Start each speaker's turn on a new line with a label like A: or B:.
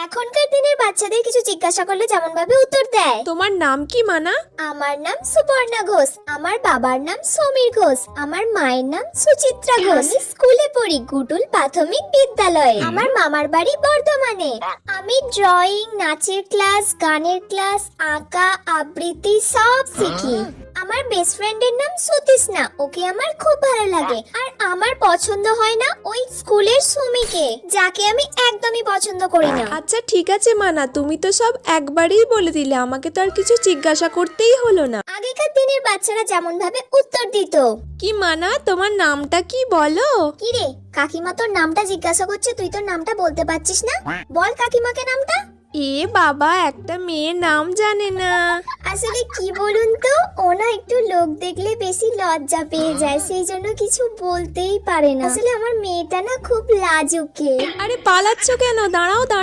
A: এখনকার দিনের বাচ্চাদের কিছু জিজ্ঞাসা করলে যেমন ভাবে উত্তর দেয়।
B: তোমার নাম কি মানা?
A: আমার নাম সুপর্ণা ঘোষ, আমার বাবার নাম সমীর ঘোষ, আমার মায়ের নাম সুচিত্রা ঘোষ। আমি স্কুলে পড়ি গুডুল প্রাথমিক বিদ্যালয়ে। আমার মামার বাড়ি বর্ধমানে। আমি ড্রয়িং, নাচের ক্লাস, গানের ক্লাস, আঁকা, আবৃত্তি সব শিখি। আমার বেস্ট ফ্রেন্ডের নাম সুতিষ্ণা, ওকে আমার খুব ভালো লাগে। আর আমার পছন্দ হয় না ওই স্কুলের সুমিকে, যাকে আমি একদমই পছন্দ করি না।
B: আচ্ছা ঠিক আছে মানা, তুমি তো সব একবারেই বলে দিলে, আমাকে তো আর কিছু জিজ্ঞাসা করতেই হলো না।
A: আগেকার দিনের বাচ্চারা যেমন ভাবে উত্তর দিত।
B: কি মানা, তোমার নামটা কি বলো?
A: কি রে, কাকিমা তোর নামটা জিজ্ঞাসা করছে, তুই তোর নামটা বলতে পারছিস না? বল কাকিমাকে নামটা।
B: এ বাবা, একটা মেয়ের নাম জানে না।
A: আসলে কি বলুন তো, ও না একটু লোক দেখলে বেশি লজ্জা পেয়ে যায়, সেই জন্য কিছু বলতেই পারে না। আসলে আমার মেয়েটা না খুব লাজুকে।
B: আরে পালাচ্ছ কেন? দাঁড়াও দাঁড়াও।